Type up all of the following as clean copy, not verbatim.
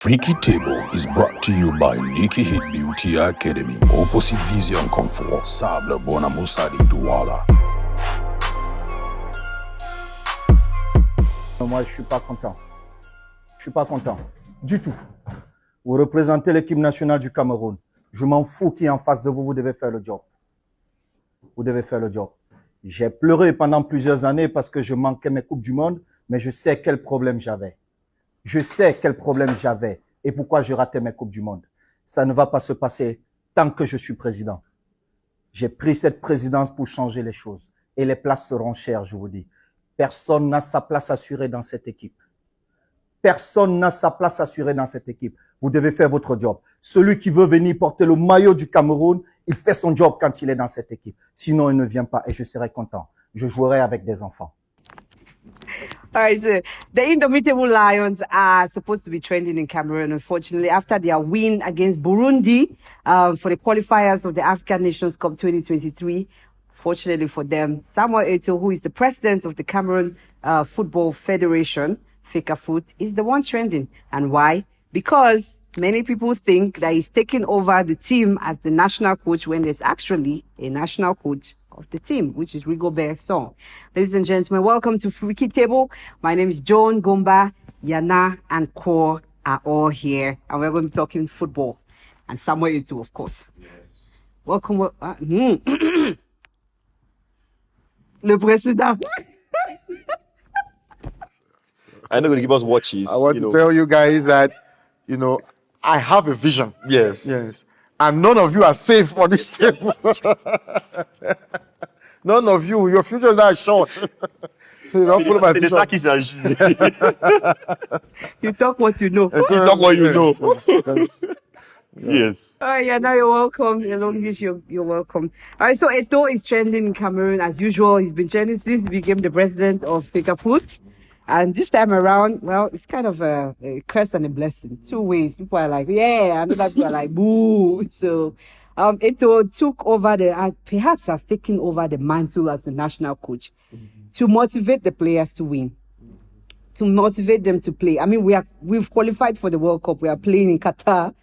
Freaky Table is brought to you by Nikki Hit Beauty Academy, opposite Vision Comfort, Sable Bonamoussa de Douala. Moi, je suis pas content. Je suis pas content. Du tout. Vous représentez l'équipe nationale du Cameroun. Je m'en fous qui est en face de vous, vous devez faire le job. Vous devez faire le job. J'ai pleuré pendant plusieurs années parce que je manquais mes Coupes du Monde, mais je sais quel problème j'avais. Je sais quel problème j'avais et pourquoi je ratais mes Coupes du Monde. Ça ne va pas se passer tant que je suis président. J'ai pris cette présidence pour changer les choses. Et les places seront chères, je vous dis. Personne n'a sa place assurée dans cette équipe. Personne n'a sa place assurée dans cette équipe. Vous devez faire votre job. Celui qui veut venir porter le maillot du Cameroun, il fait son job quand il est dans cette équipe. Sinon, il ne vient pas et je serai content. Je jouerai avec des enfants. All right, so the indomitable Lions are supposed to be trending in Cameroon, unfortunately, after their win against Burundi for the qualifiers of the African Nations Cup 2023. Fortunately for them, Samuel Eto'o, who is the president of the Cameroon Football Federation, FECAFOOT, is the one trending. And why? Because many people think that he's taking over the team as the national coach when there's actually a national coach of the team, which is Rigobert Song. Ladies and gentlemen, welcome to Freaky Table. My name is Joan, Gomba, Yana, and Kor are all here, and we're going to be talking football. And Samuel Eto'o, of course. Yes. Welcome. Le président. I'm not going to give us watches. I want to tell you guys that, I have a vision. Yes. Yes. And none of you are safe on this table. None of you. Your future is not short. So you don't follow my vision. You talk what you know. You talk what you know. Yes. All right, yeah, now you're welcome. You're welcome. All right, so Eto'o is trending in Cameroon as usual. He's been trending since he became the president of FECAFOOT. And this time around, well, it's kind of a curse and a blessing. Two ways. People are like, yeah, and other people are like, boo. So Eto'o took over perhaps has taken over the mantle as the national coach to motivate the players to win, to motivate them to play. I mean, we've qualified for the World Cup. We are playing in Qatar,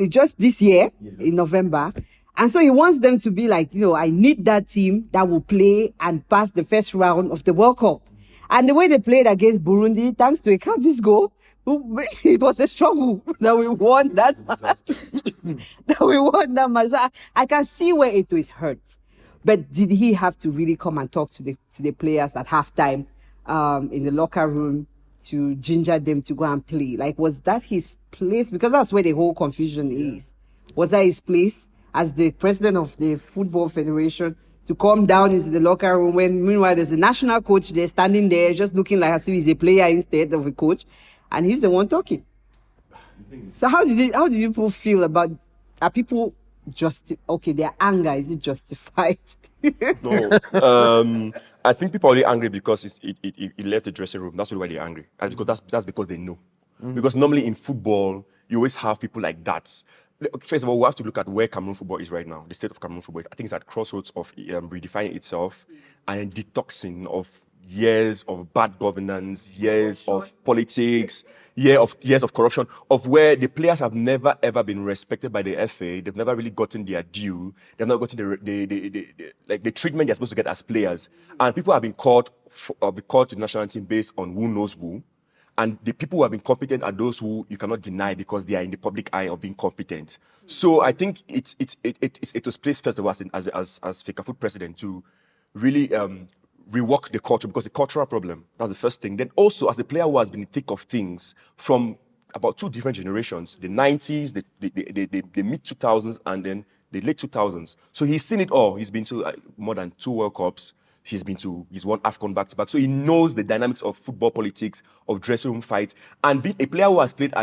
just this year in November. And so he wants them to be like, I need that team that will play and pass the first round of the World Cup. And the way they played against Burundi, thanks to a Campus goal, it was a struggle that we won that match. I can see where Eto'o is hurt. But did he have to really come and talk to the players at halftime in the locker room to ginger them to go and play? Like, was that his place? Because that's where the whole confusion is. Was that his place as the president of the Football Federation to come down into the locker room when meanwhile there's a national coach there standing there just looking like as if he's a player instead of a coach, and he's the one talking? So how did people feel about, are people their anger, is it justified? No. I think people are only angry because it left the dressing room. That's why they're angry. And because that's because they know. Because normally in football, you always have people like that. First of all, we have to look at where Cameroon football is right now. The state of Cameroon football, I think it's at crossroads of redefining itself and detoxing of years of bad governance, years of politics, years of corruption, of where the players have never ever been respected by the FA. They've never really gotten their due. They've not gotten the treatment they're supposed to get as players. And people have been called to the national team based on who knows who. And the people who have been competent are those who you cannot deny because they are in the public eye of being competent. So I think it was placed first of all as FECAFOOT president to really rework the culture, because it's a cultural problem. That's the first thing. Then also as a player who has been in the thick of things from about two different generations, the 90s, the mid-2000s, and then the late 2000s. So he's seen it all. He's been to more than 2 World Cups. He's won AFCON back-to-back. So he knows the dynamics of football politics, of dressing room fights. And being a player who has played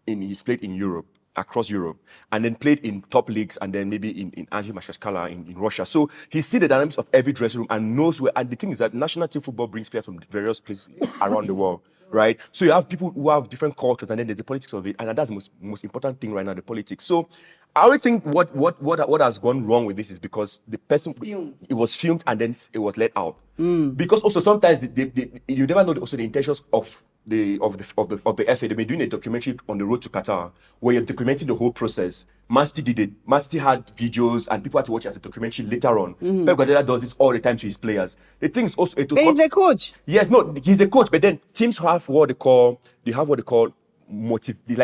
he's played in Europe, across Europe, and then played in top leagues, and then maybe in Anzhi Mashashkala in Russia. So he sees the dynamics of every dressing room and knows where. And the thing is that national team football brings players from various places around the world, right? So you have people who have different cultures, and then there's the politics of it. And that's the most important thing right now, the politics. So I would think what has gone wrong with this is because the person, it was filmed and then it was let out. Because also sometimes you never know also the intentions of of the FA. They've been doing a documentary on the road to Qatar where you're documenting the whole process. Man City did it. Man City had videos and people had to watch it as a documentary later on. Pep Guardiola does this all the time to his players. The thing is also But he's a coach. Yes, no, he's a coach, but then teams have what they call like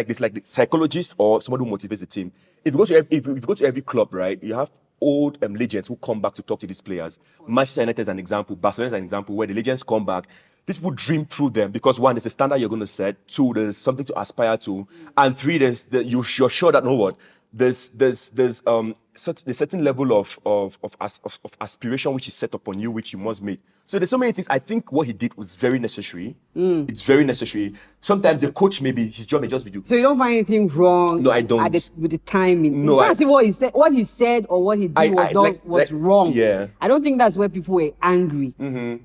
the psychologist or somebody who motivates the team. If you go to every club, right, you have old legends who come back to talk to these players. Manchester United is an example, Barcelona is an example where the legends come back. These people dream through them because one, there's a standard you're going to set. Two, there's something to aspire to, and three, you're sure that there's a certain level of aspiration which is set upon you, which you must meet. So there's so many things. I think what he did was very necessary. It's very necessary. Sometimes the coach, maybe his job may just be do. So you don't find anything wrong? No, I don't. With the timing. No, I see what he said. What he said or what he did was wrong. Yeah. I don't think that's where people were angry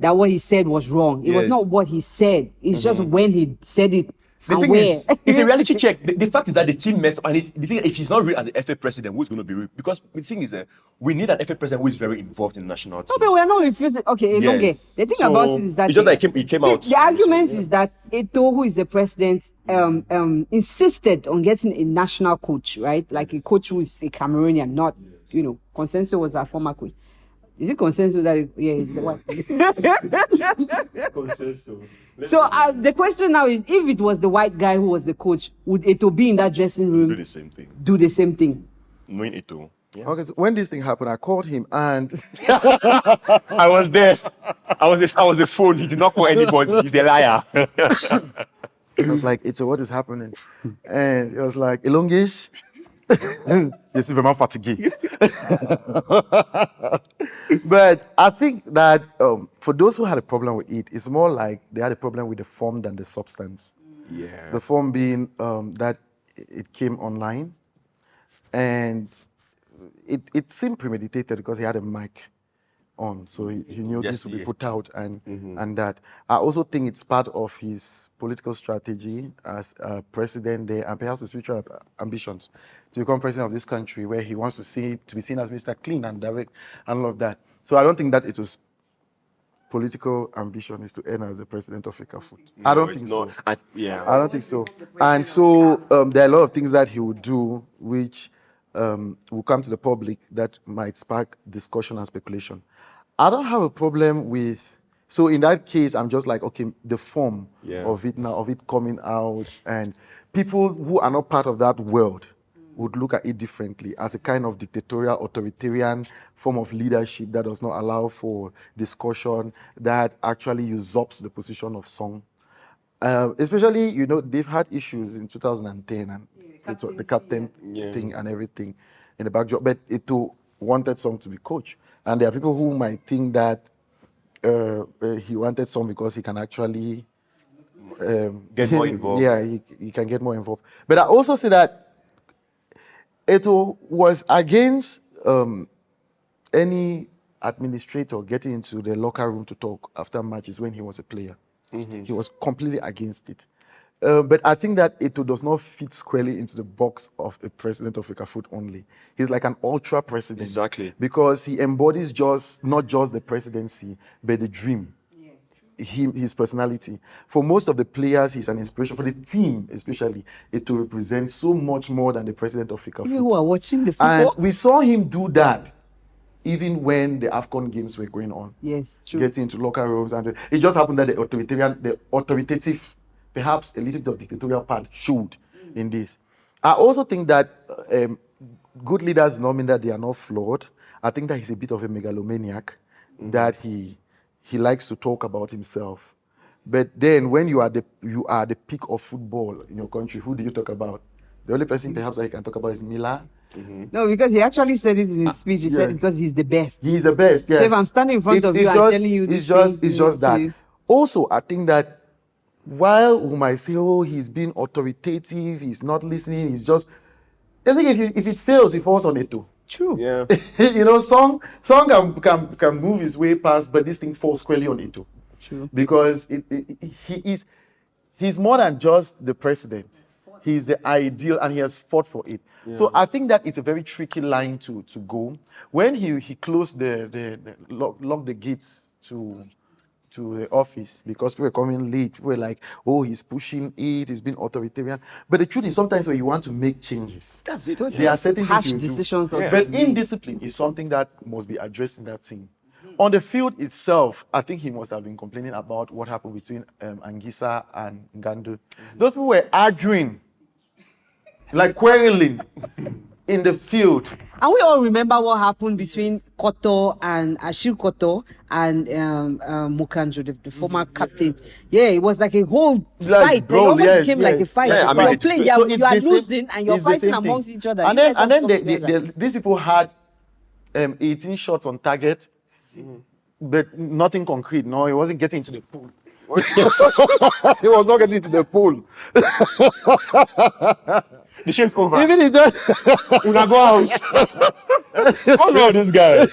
that what he said was wrong. It was not what he said. It's just when he said it. The thing is, it's a reality check. The fact is that the team messed up, and the thing, if he's not real as an FA president, who's going to be real? Because the thing is, we need an FA president who is very involved in the national team. No, but we're not refusing. Okay, Yes. okay. The thing about it is that it's just like he came out. The argument is that Eto'o, who is the president, insisted on getting a national coach, right? Like a coach who is a Cameroonian, not Consenso was our former coach. Is it Consenso that? Yeah, it's the one. Consenso. So the question now is, if it was the white guy who was the coach, would Eto'o be in that dressing room? Do the same thing. Do the same thing. Knowing Eto'o. Yeah. Okay, so when this thing happened, I called him and I was there. I was a fool. He did not call anybody. He's a liar. I was like, Eto'o, what is happening? And it was like, Elongish. Yes, vraiment fatigué. But I think that for those who had a problem with it, it's more like they had a problem with the form than the substance. Yeah. The form being that it came online, and it seemed premeditated because he had a mic on, so he knew this would be put out and that. I also think it's part of his political strategy as president there, and perhaps his future ambitions to become president of this country, where he wants to be seen as Mr. Clean and direct and all of that. So I don't think that it was political ambition is to end as the president of FECAFOOT. No, I don't think so. I don't think so. And so there are a lot of things that he would do which will come to the public that might spark discussion and speculation. I don't have a problem with, so in that case, I'm just like, okay, the form of it now, of it coming out, and people who are not part of that world would look at it differently as a kind of dictatorial, authoritarian form of leadership that does not allow for discussion, that actually usurps the position of Song. Especially, they've had issues in 2010 and the captain thing and everything in the backdrop, but Eto'o wanted Song to be coach. And there are people who might think that he wanted Song because he can actually get more involved. Yeah, he can get more involved. But I also say that Eto'o was against any administrator getting into the locker room to talk after matches when he was a player. He was completely against it. But I think that Eto'o does not fit squarely into the box of a president of FECAFOOT only. He's like an ultra president. Exactly. Because he embodies not just the presidency, but the dream. His personality. For most of the players, he's an inspiration. For the team, especially, Eto'o represents so much more than the president of FECAFOOT. People who are watching the football. And we saw him do that even when the AFCON games were going on. Yes, true. Getting into locker rooms. And it just happened that the authoritative, perhaps a little bit of dictatorial part showed in this. I also think that good leaders don't mean that they are not flawed. I think that he's a bit of a megalomaniac, that he likes to talk about himself. But then when you are the peak of football in your country, who do you talk about? The only person perhaps that he can talk about is Mila. No, because he actually said it in his speech. He said because he's the best. He's the best, yeah. So if I'm standing in front of you and telling you it's just that. Also, I think that while we might say, oh, he's being authoritative, he's not listening, he's just, I think if it fails, he falls on Eto'o. True. Yeah. Song can move his way past, but this thing falls squarely on Eto'o. True. Because he's more than just the president. He's the ideal, and he has fought for it. Yeah. So I think that it's a very tricky line to go. When he closed locked the gates to to the office because people were coming late. People were like, oh, he's pushing it, he's being authoritarian. But the truth is sometimes when you want to make changes, That's it. there are certain harsh things you decisions. do. Yeah. But indiscipline is something that must be addressed in that team. On the field itself, I think he must have been complaining about what happened between Angisa and Ngandu. Those people were arguing, like quarreling in the field. And we all remember what happened between Koto and Ashil Koto and Mukanjo, the former captain. Yeah, it was like a whole fight. They almost became like a fight. Yeah, I mean, you're playing, so you are it's the losing, and you're it's the fighting same thing. amongst each other. And You then, guys have to come together. these people had 18 shots on target, but nothing concrete. No, he wasn't getting into the pool. He was not getting into the pool. The show's over. Even if that, Una go house. Oh no, this guy.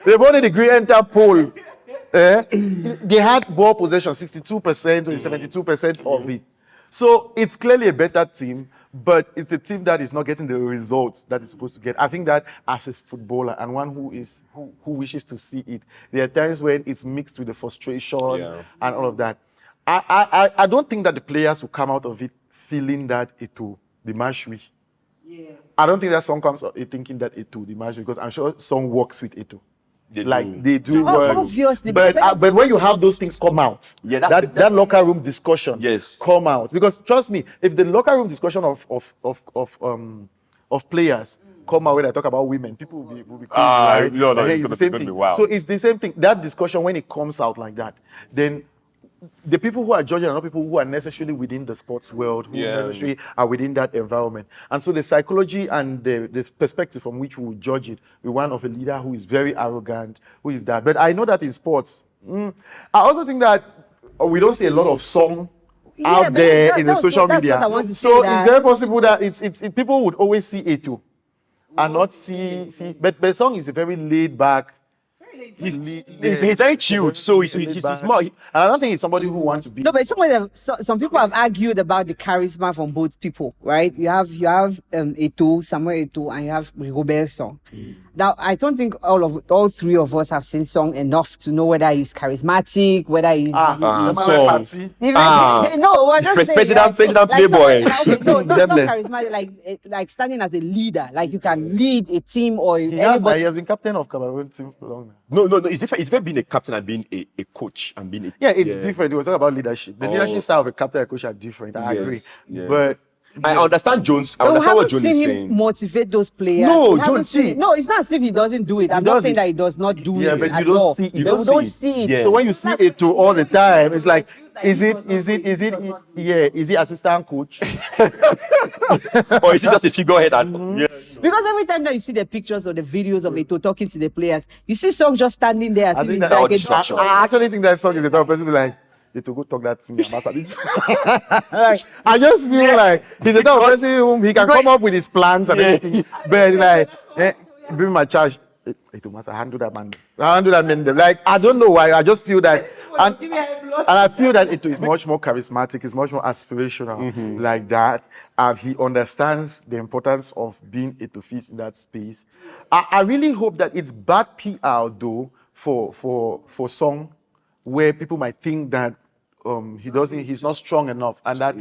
they've only the green enter pool. They had ball possession, 62% to 72% of it. So it's clearly a better team, but it's a team that is not getting the results that it's supposed to get. I think that as a footballer and one who wishes to see it, there are times when it's mixed with the frustration and all of that. I don't think that the players will come out of it feeling that Eto'o, the Mashwi. Yeah. I don't think that Song comes out thinking that Eto'o, the Mashwi, because I'm sure Song works with Eto'o. They do work. Obviously, but when you have those things come out, that locker room discussion come out. Because trust me, if the locker room discussion of players come out when I talk about women, people will be crazy, right? No, it's the same thing. Wow. So it's the same thing. That discussion, when it comes out like that, then the people who are judging are not people who are necessarily within the sports world, who necessarily are within that environment. And so the psychology and the perspective from which we will judge it, we one of a leader who is very arrogant, who is that. But I know that in sports, I also think that we don't see a lot of Song out there in the social media. So it's very possible that it's people would always see Eto'o and not see. But Song is a very laid back. He's very chilled, so he's smart. And I don't think he's somebody who wants to be. No, but some people have argued about the charisma from both people, right? You have Eto'o, Samuel Eto'o, and you have Rigobert Song. Now, I don't think all three of us have seen Song enough to know whether he's charismatic, whether he's Song. No, we're just saying, president playboy. Not charismatic, like standing as a leader, like you can lead a team or he has been captain of Cameroon team for long now. No, it's different. It's different being a captain and being a coach and being it's different. We were talking about leadership. The leadership style of a captain and coach are different. I agree. But I understand Jones. I understand what Jones is saying. Motivate those players. No, Jones. No, it's not as if he doesn't do it. I'm not saying that he does not do it. Yeah, but you don't see it. You don't see it. Yeah. So when you see it all the time, it's like, is it assistant coach? Or is it just a figurehead? Because every time that you see the pictures or the videos of Eto'o talking to the players, you see Song just standing there as if he's like a I actually think that Song is the type of person who like, to go talk that thing. I just feel like he's the type of person whom he can come up with his plans and everything. But like, bring my charge. Eto'o must handle that man. Like, I don't know why. I just feel that, and I feel that Eto'o is much more charismatic. He's much more aspirational, like that. And he understands the importance of being Eto'o fit in that space. I really hope that it's bad PR though for Song, where people might think that he's not strong enough, and that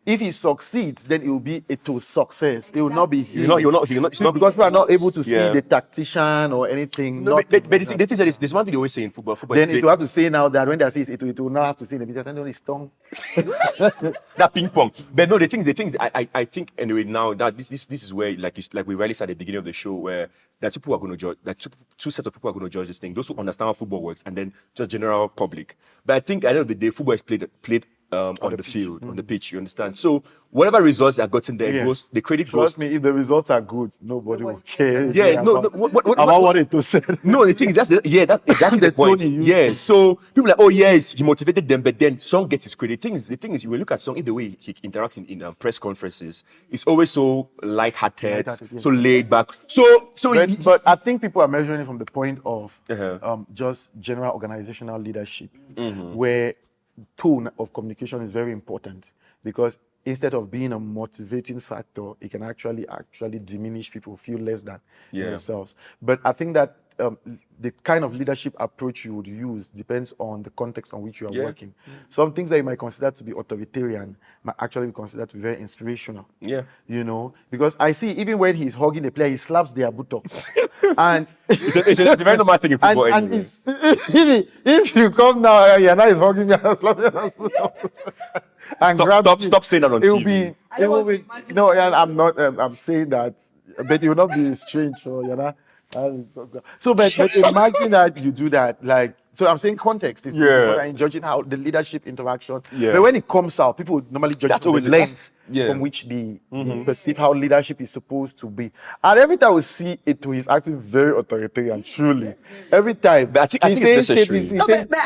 if he succeeds, then it will be Eto'o's success. It will not be his. It's not because people are not able to see the tactician or anything. No, but the thing is that there's one thing they always say in football. Then it will have to say now that when they say Eto'o, it will now have to say in the video, I know his tongue. That ping pong. But no, the thing is, I think anyway now that this is where like we rarely said at the beginning of the show where that people are going to judge, that two sets of people are going to judge this thing. Those who understand how football works, and then just general public. But I think at the end of the day, football is played on the field, on the pitch. You understand? So whatever results are gotten there, the credit goes. Trust me, if the results are good, nobody will care. About what Eto'o said. No, the thing is that's exactly the point. Yeah. So people are like, oh yes, he motivated them, but then Song gets his credit. The thing is, you will look at Song in the way he interacts in press conferences. It's always so light-hearted, so laid back. But I think people are measuring it from the point of just general organizational leadership, where tone of communication is very important, because instead of being a motivating factor, it can actually diminish people, feel less than themselves. But I think that the kind of leadership approach you would use depends on the context on which you are Yeah. working. Some things that you might consider to be authoritarian might actually be considered to be very inspirational. Yeah. You know, because I see even when he's hugging the player, he slaps their buttocks. And It's a very normal thing in football. and anyway. if you come now, Yana is hugging me and slapping your buttocks. And grab you, Stop saying that on it will TV. be, it will be, no, yeah, I'm not, I'm saying that, but it will not be strange for you. So, but imagine that you do that, like, so I'm saying context is important in judging how the leadership interaction. Yeah. But when it comes out, people would normally judge That's from the always- lens yeah. from which they perceive how leadership is supposed to be. And every time we see Eto'o, he's acting very authoritarian, truly. Every time. But I think He's it's saying necessary. statements, he's saying- But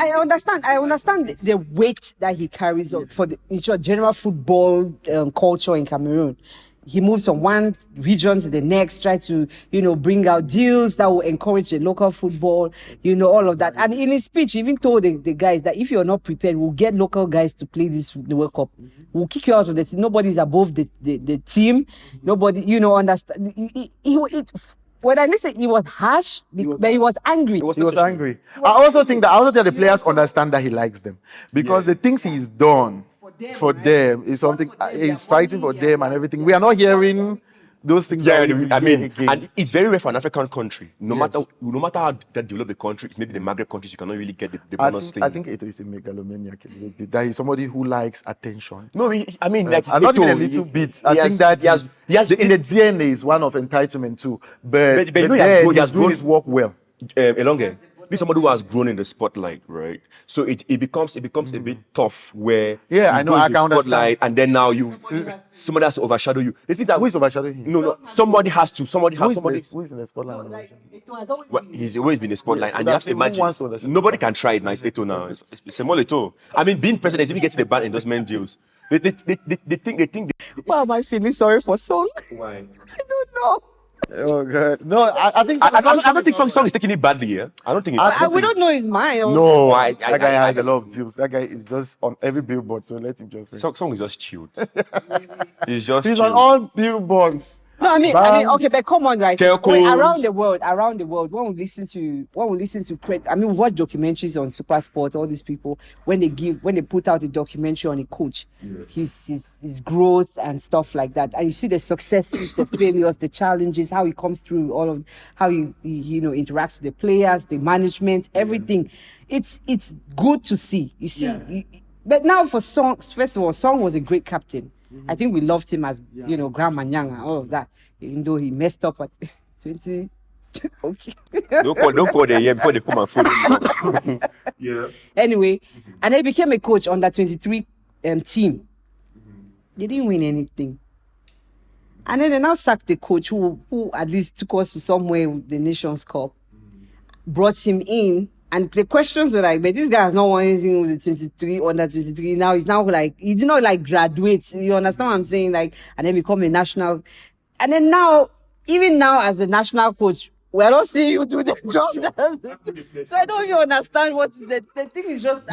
I understand the weight that he carries on for the in short, general football culture in Cameroon. He moves from one region to the next, try to, bring out deals that will encourage the local football, all of that. And in his speech, he even told the guys that if you're not prepared, we'll get local guys to play the World Cup. We'll kick you out of the team. Nobody's above the team. Nobody, understand. When I listen, he was harsh, but he was angry. He was angry. I also think that the players understand that he likes them because the things he's done for them is something he's fighting for them and everything. We are not hearing those things. Yeah, that we I mean, hear again. and it's very rare for an African country. No Yes. matter how that developed the country, it's maybe the Maghreb countries you cannot really get the I bonus think, thing. Eto'o is a megalomaniac a little bit. That he's somebody who likes attention. No, I mean, like I'm not even a Eto'o, little bit. he I has- think that he has- in the DNA is one of entitlement too. But you know he then has he's doing his work well. Elonge, be somebody who has grown in the spotlight, right? So it becomes a bit tough where Yeah, you I know, go I into can understand. spotlight and then now somebody has to overshadow you. The thing that Who is overshadowing him? no, somebody has to. Somebody has Who somebody. is in the spotlight? Well, he's always been in the spotlight, Yeah, so and you have that's to who imagine wants to overshadow. nobody can try it now. It's Eto'o now. It's a more Eto'o. I mean, being president is even getting the bad endorsement deals. They think. Why am I feeling sorry for Song? Why? I don't know. Oh God! No, I think I don't think Song is taking it badly. Yeah, I don't think. We don't know his mind. No, I- that guy I- has a lot of deals. That guy is just on every billboard, so let him just. Song is just chilled. He's just. He's chilled. on all billboards. No, I mean, Banks, okay, but come on, right? telcos. Wait, around the world, when we listen to we watch documentaries on Super Sport, all these people, when they put out a documentary on a coach, his growth and stuff like that, and you see the successes, the failures, the challenges, how he comes through all of, how he interacts with the players, the management, everything. It's good to see. You see, but now for Song, first of all, Song was a great captain. I think we loved him as, Grand Manyanga, all of that. Even though he messed up at 20. Okay. Don't call them here before they come and follow you. Yeah. Anyway, and then he became a coach on that 23 team. They didn't win anything. And then they now sacked the coach who at least took us to somewhere with the Nations Cup, brought him in. And the questions were like, but this guy has not won anything with the 23, under 23. Now he's now like, he did not like graduate. You understand what I'm saying? Like, and then become a national. And then now, even now as a national coach, we're not seeing you do the job. So I don't even understand what is the thing is just.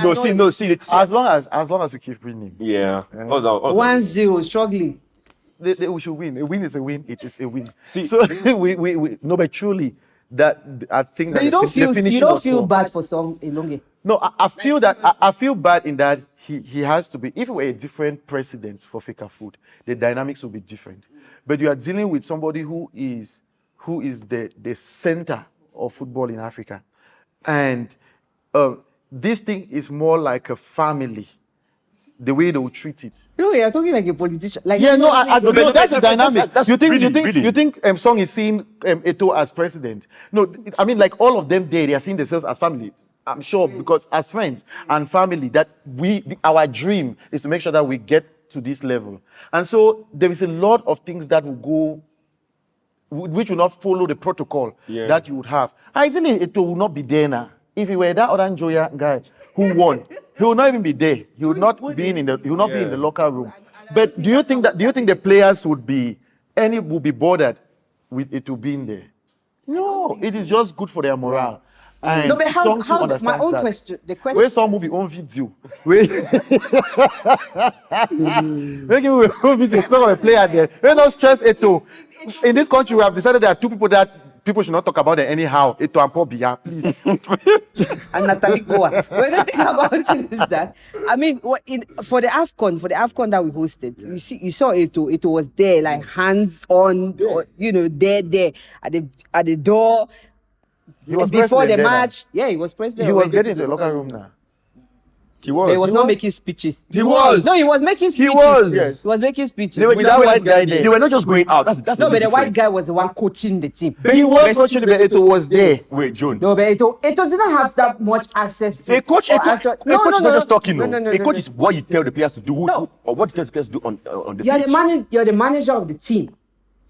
See. As long as we keep winning, Yeah. Hold on. 1-0, struggling. we should win. A win is a win. It is a win. See- so we no, but truly, that I think that But you don't definition feel of sport- bad for some Elonge. No, I feel that I feel bad in that he has to be. If we were a different president for FECAFOOT, the dynamics would be different. But you are dealing with somebody who is the center of football in Africa, and this thing is more like a family. The way they will treat it. You're talking like a politician. Like Yeah, no, seriously. no, that's the dynamic. that's You think really. Song is seeing Eto'o as president? No, I mean, like all of them there, they are seeing themselves as family. I'm sure, because as friends and family, that our dream is to make sure that we get to this level. And so there is a lot of things that will go, which will not follow the protocol that you would have. Ideally, Eto'o will not be there now. If he were that other Njoya guy who won, he will not even be there. He would not be in the locker room. But do you think the players would be bothered with Eto'o being there? No, it is just good for their morale. And No, but how Song too my understands own that. question, the Where question, some movie on video. Where make him video. It's not a player there. We don't stress Eto'o. In this country, we have decided there are two people that people should not talk about it anyhow. Eto'o and Paul Biya, please. And Natalie Goa. But the thing about it is that, I mean, for the AFCON that we hosted, you saw Eto'o. Eto'o was there, like hands on, there at the door. He was Before the president there match. Yeah, he was president. He was already. getting into the locker room now. He was. But he was He not was. making speeches. He was. No, he was making speeches. was. Yes. He was making speeches. They were, With that white guy they there. were not just going out. That's No, the but the white difference. guy was the one coaching the team. But he was watching, but Eto'o was there. Wait, John. No, but Eto'o didn't have that much access to. A coach is not just talking. No, A coach is what you tell the players to do, No. or what you tell the players to do on the You're pitch. You're the manager of the team.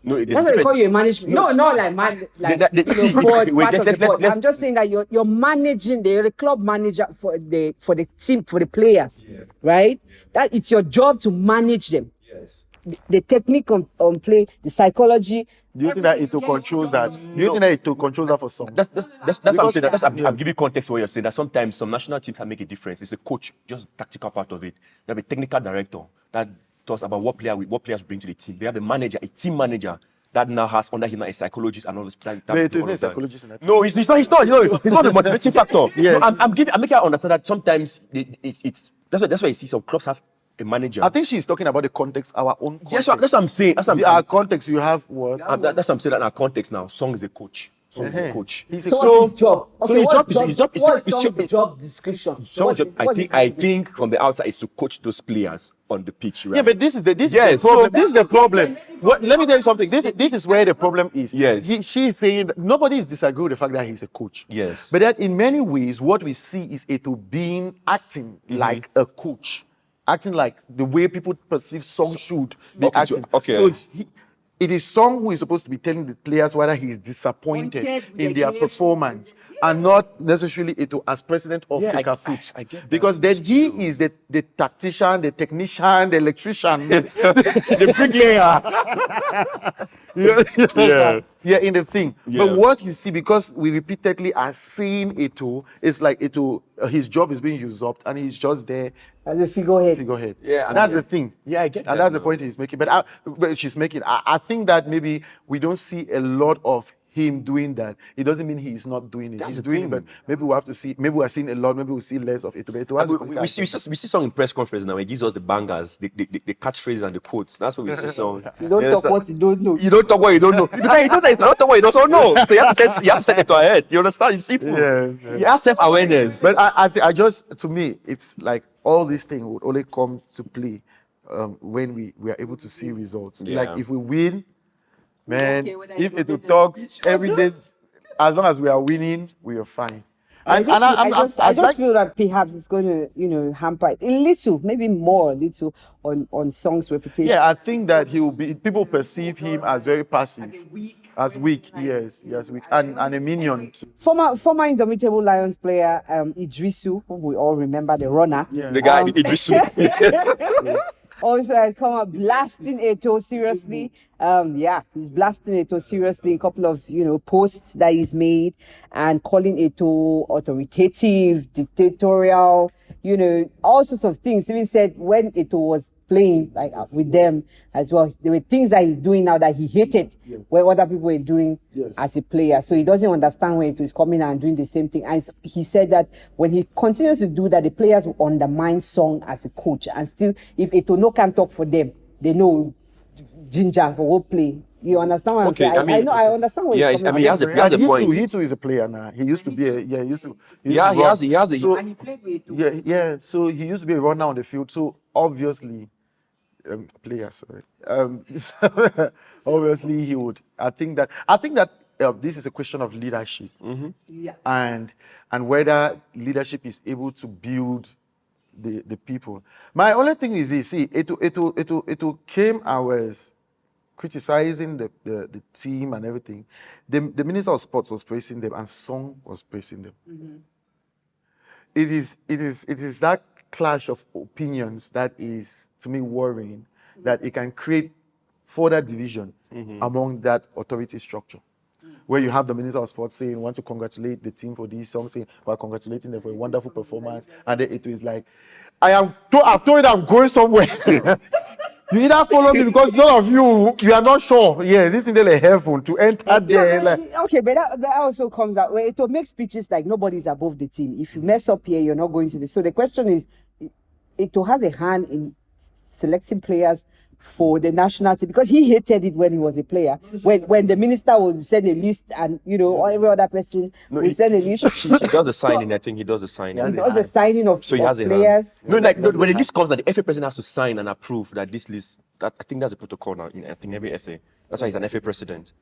No, it is That's why they call you a management. No, not like board, wait, part of the board. let's- I'm just saying that you're managing. You're the club manager for the team, for the players, right? That it's your job to manage them. Yes. The technique on play, the psychology. Do you think that Eto'o controls that? Do you think that Eto'o controls that for some? That's what I'm saying. I'm giving context to what you're saying. That sometimes some national teams can make a difference. It's a coach, just the tactical part of it. They have a technical director that talks about what players bring to the team. They have a manager, a team manager that now has under him a psychologist and all this. Wait, Eto'o is a psychologist in that team. No, he's not. He's not the motivating factor. Yes. No, I'm making her understand that sometimes it's that's why you see some clubs have a manager. I think she's talking about the context, our own context. Yes, that's what I'm saying. Our context, you have what? That's what I'm saying. That in our context now, Song is a coach. Song is a coach. He's a So, so, what's his job? so his job is- what's his Song's job description? Song's job, What is I his- think from the outside is to coach those players on the pitch. Right? yeah, but this is the Yes, problem. so- This is the problem. Let me tell you something. This is where the problem is. Yes. She is saying that nobody is disagreeing with the fact that he's a coach. Yes. But that in many ways, what we see is Eto'o acting like a coach, acting like the way people perceive Song should be Okay, acting. okay. So it is Song who is supposed to be telling the players whether he is disappointed in their performance, and not necessarily Eto'o as president of Yeah, FECAFOOT. I get that. Because the G is the tactician, the technician, the electrician, the bricklayer. Yeah, in the thing. Yeah. But what you see, because we repeatedly are seeing Eto'o, it's like Eto'o, his job is being usurped, and he's just there As a figurehead. figurehead. Yeah, and That's the thing. Yeah, I get And that that's the now. point he's making. But she's making. I think that maybe we don't see a lot of him doing that. It doesn't mean he's not doing it. That's He's the doing thing. it, but maybe we have to see. Maybe we're seeing a lot. Maybe we'll see less of Eto'o. Eto'o has a quick We see some in press conference now. He gives us the bangers, the catchphrases and the quotes. That's what we see some. You don't talk what you don't know. You don't talk what you don't know. Because you don't talk what you don't know. So you have to set it to our head. You understand? It's simple. Yeah. You have self-awareness. But I just, to me, it's like all these things would only come to play when we are able to see results. Yeah. Like if we win, man, Okay, whether if it's it talks every day, as long as we are winning, we are fine. I And just like- feel that perhaps it's going to, hamper a little, maybe more, a little on Song's reputation. yeah, I think that he will be. People perceive him as very passive, as weak. Yes, weak, and a minion. Former Indomitable Lions player Idrisu, whom we all remember, the runner. The guy, Idrisu. Also has come up blasting Eto'o seriously. He's blasting Eto'o seriously. A couple of posts that he's made and calling Eto'o authoritative, dictatorial, all sorts of things. Even said when Eto'o was playing with them as well, there were things that he's doing now that he hated when other people were doing as a player. So he doesn't understand when Eto'o is coming and doing the same thing. And he said that when he continues to do that, the players will undermine Song as a coach. And still, if Eto'o no can talk for them, they know ginger for what play. You understand what I'm Okay, saying? I understand what he's coming he has from. a point. He too is a player now. He used to be a he used to. He has a. So, And he played with Eto'o. yeah. So he used to be a runner on the field. So obviously, player. Sorry. Obviously, he would. I think that this is a question of leadership, Yeah. and whether leadership is able to build the people. My only thing is this: see, Eto'o came and was criticizing the team and everything. The Minister of Sports was praising them, and Song was praising them. It is that clash of opinions that is, to me, worrying, that it can create further division among that authority structure, where you have the Minister of Sports saying, want to congratulate the team for this, Song saying, we're congratulating them for a wonderful performance, and then Eto'o is like, I've told you that I'm going somewhere. You either follow me because none of you are not sure. Yeah, this thing they heaven to enter there. Like, Okay, but that also comes out where it makes speeches like nobody's above the team. If you mess up here, you're not going to the. So the question is, Eto'o has a hand in selecting players for the national team because he hated it when he was a player. When the minister would send a list and or every other person will send a list. He does the signing. I think he does the signing. He does the signing of So he has a players. hand. When the list comes, that the FA president has to sign and approve that this list. That I think that's a protocol now. I think every FA. That's why he's an FA president.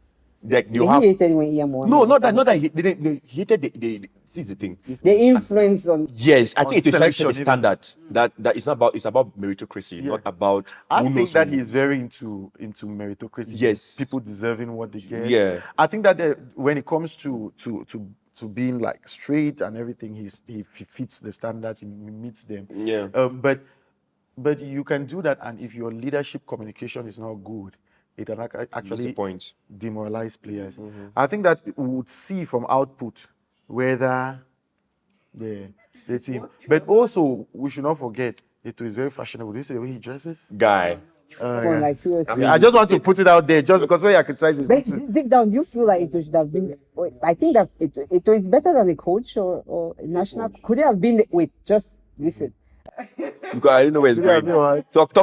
Like He hated when Ian won. No, not that he didn't. He hated the. This is the thing. The influence on. Yes, I think it is selection, a standard that it's not about. It's about meritocracy, not about. I who think knows that who. he's very into meritocracy. Yes. People deserving what they get. Yeah. I think that when it comes to being like straight and everything, he fits the standards, he meets them. Yeah. But you can do that, and if your leadership communication is not good, it can actually Disappoint. demoralize players. I think that we would see from output whether the team. But also, we should not forget, Eto'o is very fashionable. Do you see the way he dresses? Guy. Come on, like seriously. I just want to put it out there, just because when you criticize it. But deep down, do you feel like Eto'o should have been? I think that Eto'o is better than a coach or a national. Could it have been? Wait, just listen. Because I don't know where it's going. Talk.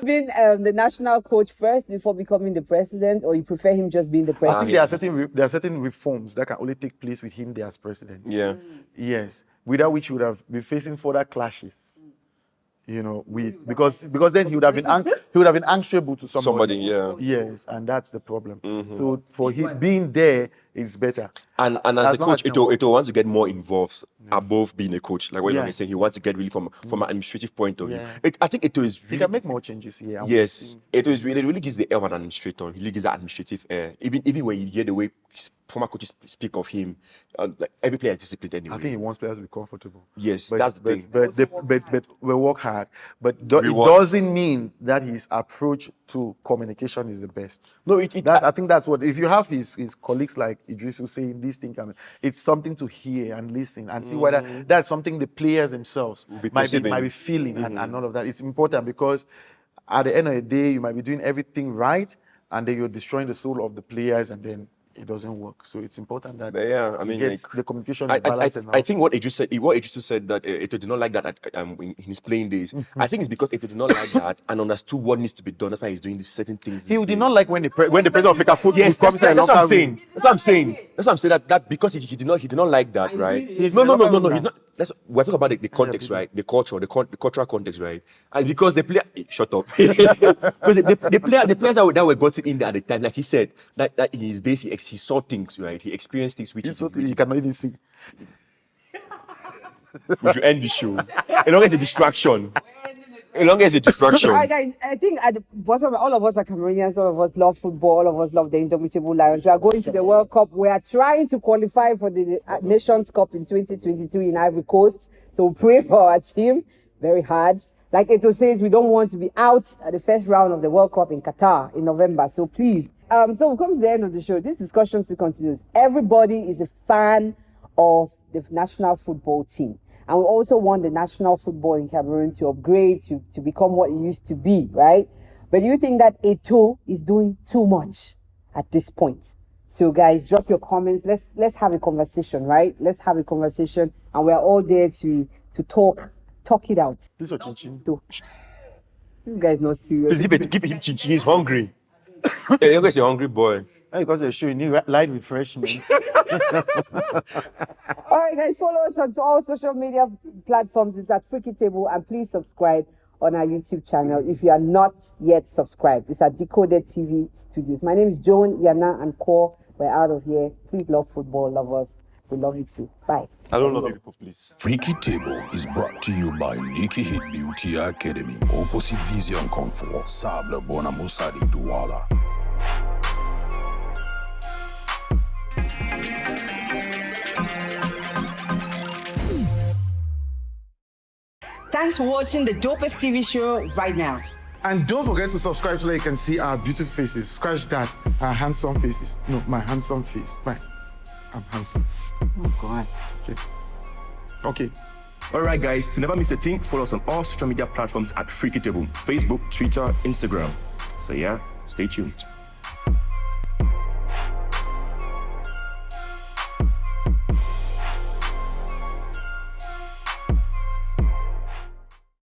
Been the national coach first before becoming the president, or you prefer him just being the I president? think there are certain reforms that can only take place with him there as president. Yeah. Yes, without which he would have been facing further clashes. Because then he would have been answerable to somebody. Yeah. Yes, and that's the problem. So for him being there is better. And as a long coach, as he Eto'o wants to get more involved above being a coach. Like what you're saying, he wants to get really from an administrative point of view. Yeah. I think Eto'o is He really. can make more changes here. Yes, Eto'o is really gives the air of an administrator. He really gives that administrative air. Even when you hear the way his former coaches speak of him, like every player is disciplined anyway. I think he wants players to be comfortable. Yes, that's the thing. But we work hard. But it doesn't mean that his approach to communication is the best. No, I think that's what. If you have his colleagues like Idris who saying this thing, it's something to hear and listen and see whether that's something the players themselves might be feeling and all of that. It's important because at the end of the day, you might be doing everything right, and then you're destroying the soul of the players, and then it doesn't work. So it's important that the communication is balanced. I think what Idris said that Eto'o did not like that in his playing days. I think it's because Eto'o did not like that and understood what needs to be done. That's why he's doing these certain things. He did not like when the president of FECAFOOT yes, that's what I'm saying. That's what I'm saying. That because he did not like that, right? No. He's not. We're talking about the context, right? The culture, the cultural context, right? And because the player, shut up. Because the players that were gotten in there at the time, like he said, that in his days he saw things, right? He experienced things which you cannot even see. We should end the show. As long as a distraction. As long as a distraction. All right, guys, I think at the bottom, all of us are Cameroonians, all of us love football, all of us love the indomitable Lions. We are going to the World Cup. We are trying to qualify for the Nations Cup in 2023 in Ivory Coast. So pray for our team. Very hard. Like Eto'o says, we don't want to be out at the first round of the World Cup in Qatar in November. So please. So we've come to the end of the show. This discussion still continues. Everybody is a fan of the national football team. And we also want the national football in Cameroon to upgrade, to become what it used to be, right? But do you think that Eto'o is doing too much at this point? So guys, drop your comments. Let's have a conversation, right? Let's have a conversation. And we're all there to talk it out. This is Chin. This guy's not serious. Please give him chin. He's hungry. You're a hungry boy. Because they're showing you light refreshment. All right, guys, follow us on all social media platforms. It's at Freaky Table, and please subscribe on our YouTube channel if you are not yet subscribed. It's at Decoded TV Studios. My name is Joan, Yana, and Core. We're out of here. Please love football, love us. We love you too. Bye. I don't love you people, please. Freaky Table is brought to you by Nikki Hit Beauty Academy. Opposite Vision Comfort. Sable Bonamusadi Douala. Thanks for watching the dopest TV show right now. And don't forget to subscribe so that you can see our beautiful faces. Scratch that, our handsome faces. No, my handsome face. Right. I'm handsome. Oh, God. Okay. All right, guys, to never miss a thing, follow us on all social media platforms at Eto'o, Facebook, Twitter, Instagram. So yeah, stay tuned.